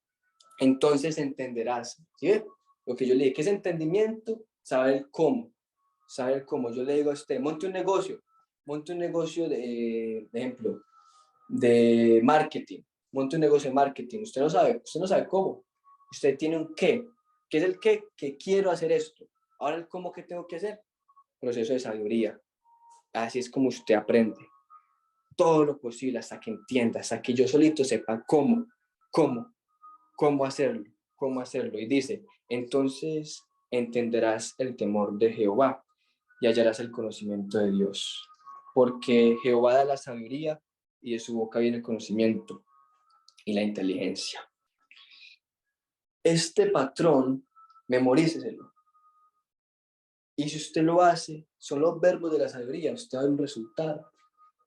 entonces entenderás. ¿Sí? Lo que yo le dije, ¿qué es entendimiento? Saber cómo. Saber cómo. Yo le digo a usted, monte un negocio de ejemplo, de marketing. Monte un negocio de marketing. Usted no sabe cómo. Usted tiene un qué. ¿Qué es el qué? Que quiero hacer esto. Ahora el cómo que tengo que hacer. Proceso de sabiduría. Así es como usted aprende todo lo posible hasta que entienda, hasta que yo solito sepa cómo hacerlo. Y dice, entonces entenderás el temor de Jehová y hallarás el conocimiento de Dios. Porque Jehová da la sabiduría y de su boca viene el conocimiento y la inteligencia. Este patrón, memoríceselo. Y si usted lo hace, son los verbos de la sabiduría, usted va a ver un resultado.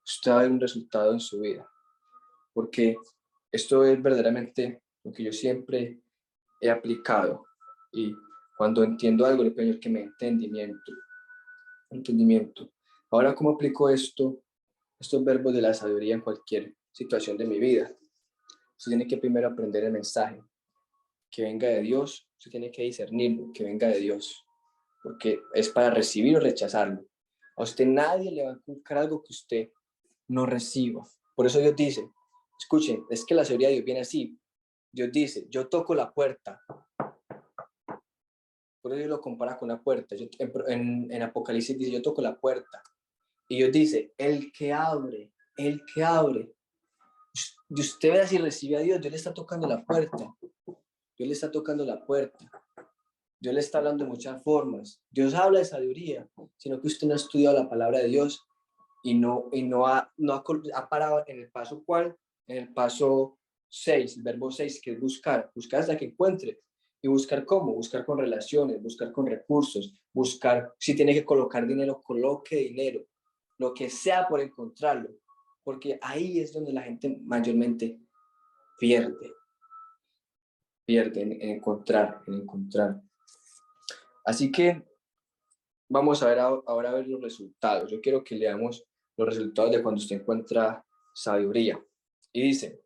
Usted va a ver un resultado en su vida. Porque esto es verdaderamente lo que yo siempre he aplicado. Y cuando entiendo algo, le pido que me entendimiento. Ahora, ¿cómo aplico estos verbos de la sabiduría en cualquier situación de mi vida? Usted tiene que primero aprender el mensaje, que venga de Dios. Usted tiene que discernirlo, que venga de Dios, porque es para recibir o rechazarlo. A usted nadie le va a inculcar algo que usted no reciba. Por eso Dios dice, escuchen, es que la sabiduría de Dios viene así. Dios dice, yo toco la puerta. Por eso Dios lo compara con una puerta. En Apocalipsis dice, yo toco la puerta. Y Dios dice, el que abre. Y usted ve si recibe a Dios, Dios le está tocando la puerta. Dios le está tocando la puerta. Dios le está hablando de muchas formas. Dios habla de sabiduría, sino que usted no ha estudiado la palabra de Dios y no ha parado en el paso ¿cuál? En el paso 6, el verbo 6, que es buscar hasta que encuentre. ¿Y buscar cómo? Buscar con relaciones, buscar con recursos, buscar, si tiene que colocar dinero, coloque dinero, lo que sea por encontrarlo, porque ahí es donde la gente mayormente pierde en encontrar. Así que vamos a ver ahora a ver los resultados. Yo quiero que leamos los resultados de cuando usted encuentra sabiduría. Y dice,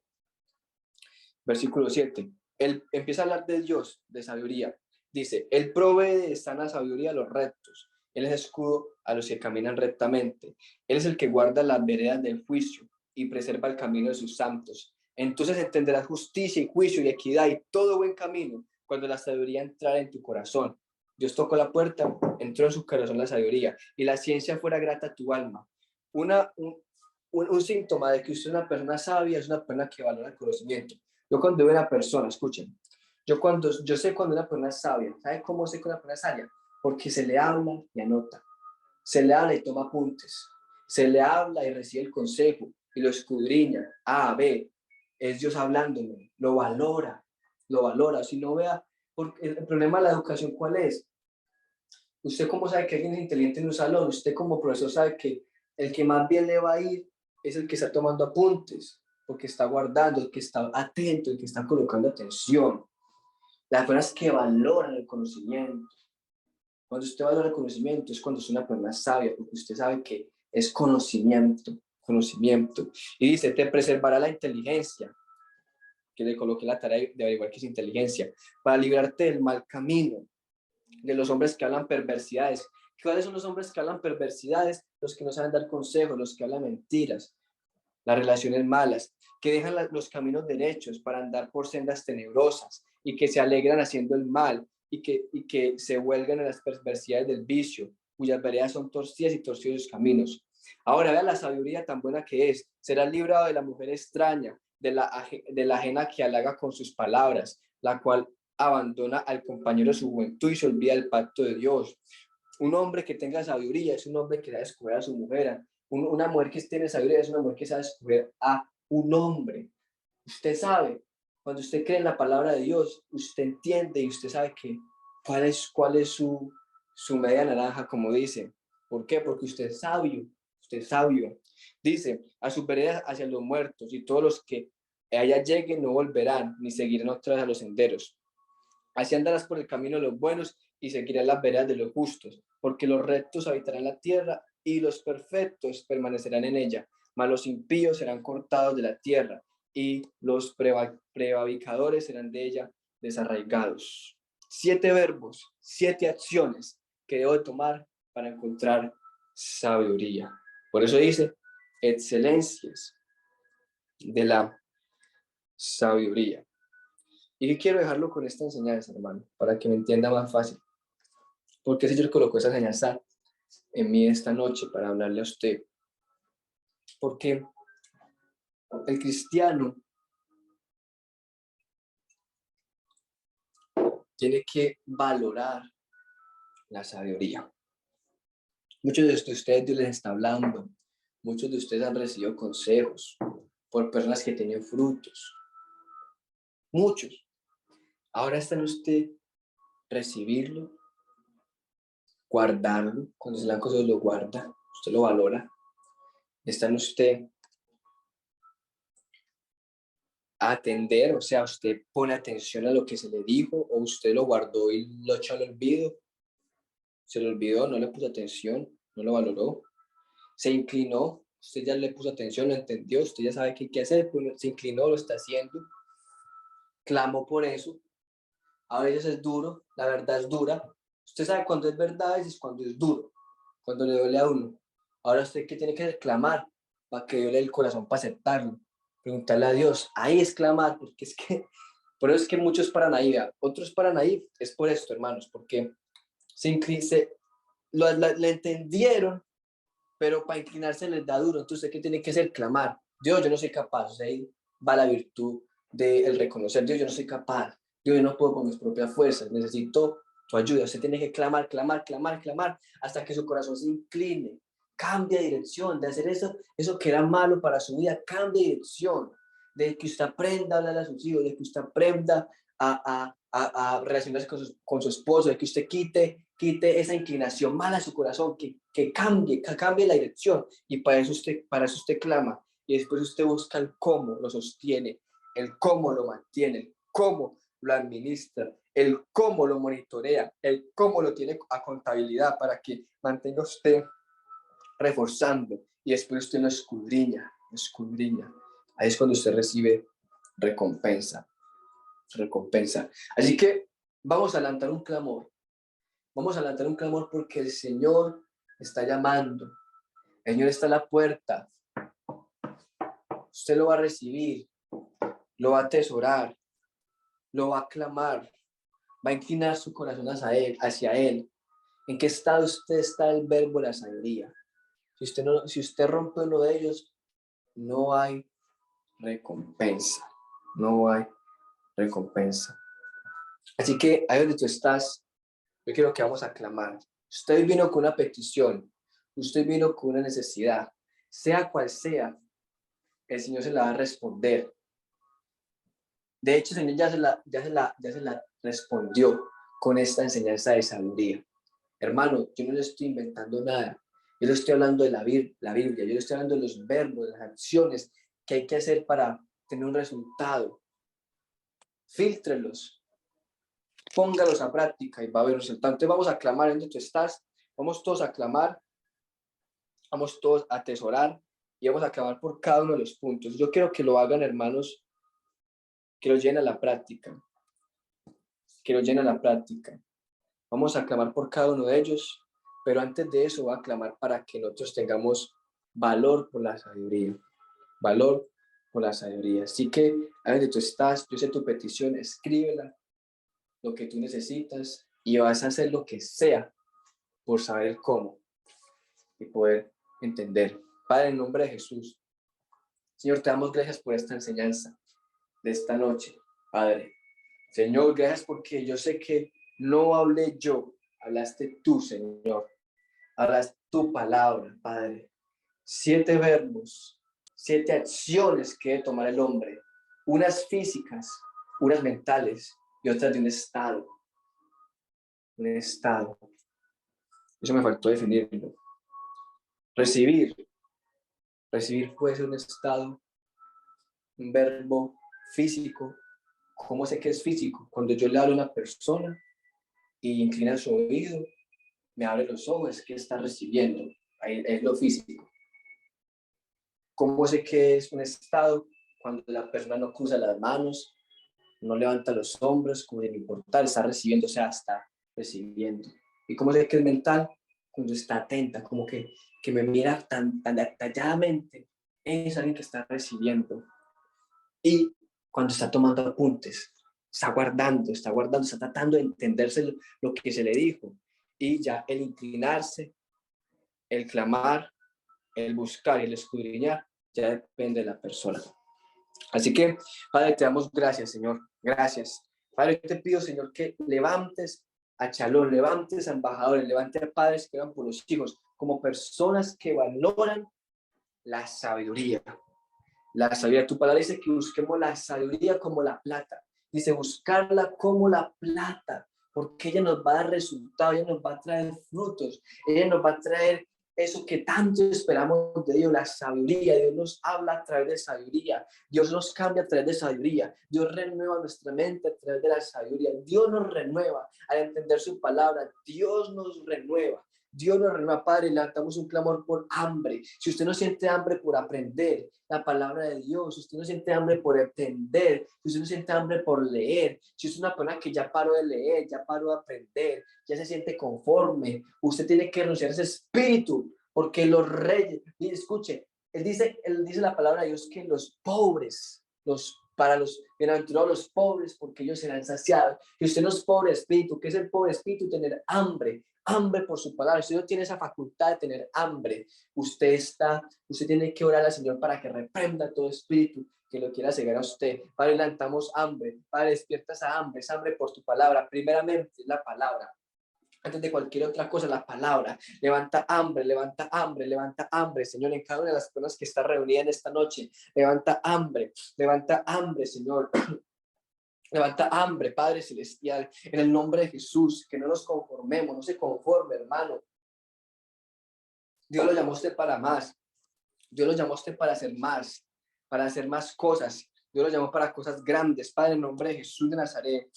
versículo 7, él empieza a hablar de Dios, de sabiduría. Dice, él provee de sana sabiduría a los rectos. Él es escudo a los que caminan rectamente. Él es el que guarda las veredas del juicio y preserva el camino de sus santos. Entonces entenderás justicia y juicio y equidad y todo buen camino cuando la sabiduría entrara en tu corazón. Dios tocó la puerta, entró en su corazón la sabiduría y la ciencia fuera grata a tu alma. Un síntoma de que usted es una persona sabia es una persona que valora el conocimiento. Yo cuando veo una persona, escuchen, yo sé cuando una persona es sabia. ¿Sabe cómo sé que una persona es sabia? Porque se le habla y anota. Se le habla y toma apuntes. Se le habla y recibe el consejo y lo escudriña. A, B. Es Dios hablándome. Lo valora. Si no vea, porque el problema de la educación, ¿cuál es? ¿Usted cómo sabe que alguien es inteligente en un salón? Usted como profesor sabe que el que más bien le va a ir es el que está tomando apuntes, porque está guardando, el que está atento, el que está colocando atención. Las personas que valoran el conocimiento. Cuando usted valora el conocimiento es cuando es una persona sabia, porque usted sabe que es conocimiento. Y dice, te preservará la inteligencia, que le coloqué la tarea de averiguar qué es inteligencia, para librarte del mal camino, de los hombres que hablan perversidades, ¿Cuáles son los hombres que hablan perversidades? Los que no saben dar consejos, los que hablan mentiras, las relaciones malas, que dejan los caminos derechos para andar por sendas tenebrosas y que se alegran haciendo el mal y que se huelgan en las perversidades del vicio, cuyas veredas son torcidas y torcidos sus caminos. Ahora vea la sabiduría tan buena que es. Serás librado de la mujer extraña, de la ajena que halaga con sus palabras, la cual abandona al compañero de su juventud y se olvida del pacto de Dios. Un hombre que tenga sabiduría es un hombre que sabe escoger a su mujer. Una mujer que tiene sabiduría es una mujer que sabe escoger a un hombre. Usted sabe, cuando usted cree en la palabra de Dios, usted entiende y usted sabe que cuál es su media naranja, como dice. ¿Por qué? Porque usted es sabio. Usted es sabio. Dice, a sus veredas hacia los muertos, y todos los que allá lleguen no volverán, ni seguirán otra vez a los senderos. Así andarás por el camino de los buenos y seguirás las veredas de los justos, porque los rectos habitarán la tierra y los perfectos permanecerán en ella, mas los impíos serán cortados de la tierra y los prevaricadores serán de ella desarraigados. 7 verbos, 7 acciones que debo tomar para encontrar sabiduría. Por eso dice, excelencias de la sabiduría. Y quiero dejarlo con esta enseñanza, hermano, para que me entienda más fácil. Porque el Señor colocó esa enseñanza en mí esta noche para hablarle a usted. Porque el cristiano tiene que valorar la sabiduría. Muchos de ustedes Dios les está hablando. Muchos de ustedes han recibido consejos por personas que tienen frutos. Muchos. Ahora está en usted recibirlo, guardarlo. Cuando se le dan cosas lo guarda, usted lo valora. Está en usted atender, o sea, usted pone atención a lo que se le dijo o usted lo guardó y lo echó al olvido. Se le olvidó, no le puso atención, no lo valoró. Se inclinó, usted ya le puso atención, lo entendió, usted ya sabe qué hay que hacer, pues se inclinó, lo está haciendo. Clamó por eso. A veces es duro, la verdad es dura. Usted sabe cuando es verdad, a veces cuando es duro, cuando le duele a uno. Ahora usted qué tiene que hacer, clamar para que Dios le dé el corazón para aceptarlo. Preguntarle a Dios, ahí es clamar, porque es que, por eso es que muchos paran ahí, ¿verdad? Otros paran ahí, es por esto, hermanos, porque le entendieron, pero para inclinarse les da duro. Entonces, ¿qué tiene que hacer? Clamar. Dios, yo no soy capaz. O sea, ahí va la virtud del reconocer. Dios, yo no soy capaz. Dios, yo no puedo con mis propias fuerzas. Necesito tu ayuda. Usted tiene que clamar, clamar, clamar, clamar, hasta que su corazón se incline. Cambia de dirección, de hacer eso que era malo para su vida. Cambia de dirección. De que usted aprenda a hablar a sus hijos, de que usted aprenda a relacionarse con su esposo, de que usted quite esa inclinación mala a su corazón, que cambie la dirección. Y para eso usted clama. Y después usted busca el cómo lo sostiene, el cómo lo mantiene, el cómo lo administra, el cómo lo monitorea, el cómo lo tiene a contabilidad para que mantenga usted reforzando. Y después usted lo escudriña. Ahí es cuando usted recibe recompensa. Así que vamos a lanzar un clamor. Vamos a lanzar un clamor porque el Señor está llamando. El Señor está a la puerta. Usted lo va a recibir, lo va a atesorar, lo va a clamar, va a inclinar su corazón hacia Él. ¿En qué estado usted está el verbo de la sabiduría? Si usted rompe uno de ellos, no hay recompensa. No hay recompensa. Así que ahí donde tú estás, yo quiero que vamos a clamar. Usted vino con una petición, usted vino con una necesidad, sea cual sea, el Señor se la va a responder. De hecho, el Señor ya se la respondió con esta enseñanza de sabiduría. Hermano, yo no le estoy inventando nada. Yo le estoy hablando de la Biblia, yo le estoy hablando de los verbos, de las acciones que hay que hacer para tener un resultado. Fíltrelos, póngalos a práctica y va a haber resultado. Entonces vamos a clamar en donde tú estás, vamos todos a clamar, vamos todos a atesorar y vamos a clamar por cada uno de los puntos. Yo quiero que lo hagan, hermanos, que lo lleven a la práctica, Vamos a clamar por cada uno de ellos, Pero antes de eso voy a clamar para que nosotros tengamos valor por la sabiduría. Valor por la sabiduría. Así que, ahí donde tú estás, yo sé tu petición, escríbela, lo que tú necesitas, y vas a hacer lo que sea por saber cómo y poder entender. Padre, en nombre de Jesús, Señor, te damos gracias por esta enseñanza de esta noche, Padre. Señor, gracias porque yo sé que no hablé yo, hablaste tú, Señor. Hablas tu palabra, Padre. 7 verbos, 7 acciones que debe tomar el hombre, unas físicas, unas mentales y otras de un estado. Un estado. Eso me faltó definirlo. Recibir. Recibir puede ser un estado, un verbo físico. ¿Cómo sé que es físico? Cuando yo le hablo a una persona y inclina su oído, me abre los ojos, es que está recibiendo. Ahí es lo físico. ¿Cómo sé que es un estado? Cuando la persona no cruza las manos, no levanta los hombros, como de no importar, está recibiendo, o sea, está recibiendo. ¿Y cómo sé que es mental? Cuando está atenta, como que me mira tan detalladamente, es alguien que está recibiendo. Y cuando está tomando apuntes, está guardando, está tratando de entenderse lo que se le dijo. Y ya el inclinarse, el clamar, el buscar y el escudriñar, ya depende de la persona. Así que, Padre, te damos gracias, Señor. Gracias. Padre, te pido, Señor, que levantes a Chalón, levantes a embajadores, levantes a padres que van por los hijos, como personas que valoran la sabiduría. La sabiduría, tu palabra dice que busquemos la sabiduría como la plata. Dice, buscarla como la plata, porque ella nos va a dar resultados, ella nos va a traer frutos, ella nos va a traer eso que tanto esperamos de Dios, la sabiduría. Dios nos habla a través de sabiduría, Dios nos cambia a través de sabiduría, Dios renueva nuestra mente a través de la sabiduría, Dios nos renueva al entender su palabra, Dios nos renueva. Dios nos renueva, Padre, levantamos un clamor por hambre. Si usted no siente hambre por aprender la palabra de Dios, si usted no siente hambre por entender, si usted no siente hambre por leer, si es una persona que ya paró de leer, ya paró de aprender, ya se siente conforme, usted tiene que renunciar a ese espíritu, porque los reyes, y escuche, él dice la palabra de Dios que los pobres, para los bienaventurados los pobres, porque ellos serán saciados. Y usted no es pobre espíritu. ¿Qué es el pobre espíritu? Tener hambre por su palabra. Usted no tiene esa facultad de tener hambre. Usted tiene que orar al Señor para que reprenda todo espíritu que lo quiera cegar a usted. Padre, levantamos hambre. Padre, despierta esa hambre, por tu palabra. Primeramente, la palabra. Antes de cualquier otra cosa, la palabra. Levanta hambre, Señor, en cada una de las personas que está reunida en esta noche. Levanta hambre, Señor. Levanta hambre, Padre Celestial, en el nombre de Jesús, que no nos conformemos, no se conforme, hermano. Dios lo llamó a usted para más. Dios lo llamó a usted para hacer más cosas. Dios lo llamó para cosas grandes, Padre, en el nombre de Jesús de Nazaret.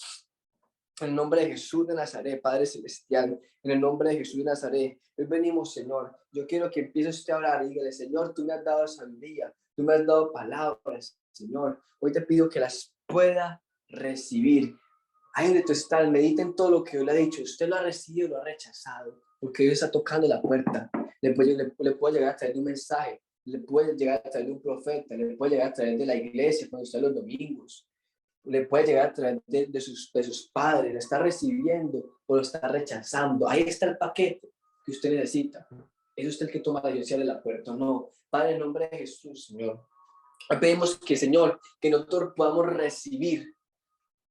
En el nombre de Jesús de Nazaret, Padre Celestial, en el nombre de Jesús de Nazaret, hoy venimos, Señor. Yo quiero que empiece usted a orar y dígale, Señor, tú me has dado sabiduría, tú me has dado palabras, Señor. Hoy te pido que las pueda recibir. Ahí donde tú estás, medita en todo lo que yo le he dicho. Usted lo ha recibido, lo ha rechazado, porque Dios está tocando la puerta. Le puede llegar a través de un mensaje, le puede llegar a través de un profeta, le puede llegar a través de la iglesia cuando está los domingos. Le puede llegar a través de sus padres, lo está recibiendo o lo está rechazando. Ahí está el paquete que usted necesita. ¿Es usted el que toma la decisión de la puerta? No. Padre, en nombre de Jesús, Señor. Pedimos que, Señor, que nosotros podamos recibir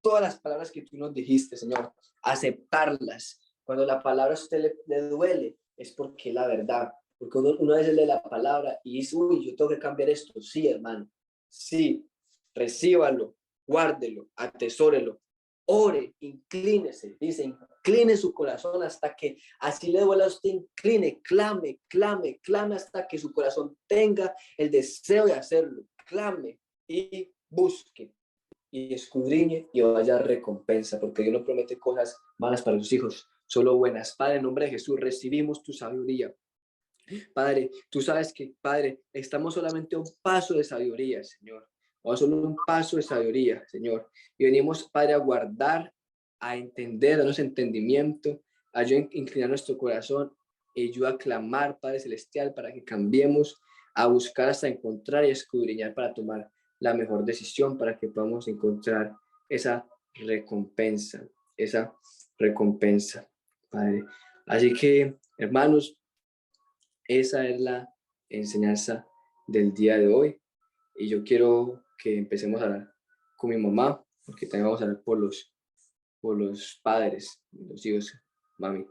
todas las palabras que tú nos dijiste, Señor, aceptarlas. Cuando la palabra a usted le duele, es porque es la verdad. Porque uno a veces lee la palabra y dice, uy, yo tengo que cambiar esto. Sí, hermano. Sí, recíbalo. Guárdelo, atesórelo, ore, inclínese, dice, incline su corazón hasta que así le duela a usted, incline, clame hasta que su corazón tenga el deseo de hacerlo, clame y busque y escudriñe y vaya a recompensa, porque Dios no promete cosas malas para sus hijos, solo buenas. Padre, en nombre de Jesús, recibimos tu sabiduría. Padre, tú sabes que, Padre, estamos solamente a un paso de sabiduría, Señor. Vamos solo un paso de sabiduría, Señor. Y venimos, Padre, a guardar, a entender, a darnos entendimiento, a yo inclinar nuestro corazón ayuda a clamar, Padre Celestial, para que cambiemos, a buscar hasta encontrar y escudriñar para tomar la mejor decisión, para que podamos encontrar esa recompensa, Padre. Así que, hermanos, esa es la enseñanza del día de hoy. Y yo quiero que empecemos a hablar con mi mamá, porque también vamos a hablar por los padres, los hijos. Mami.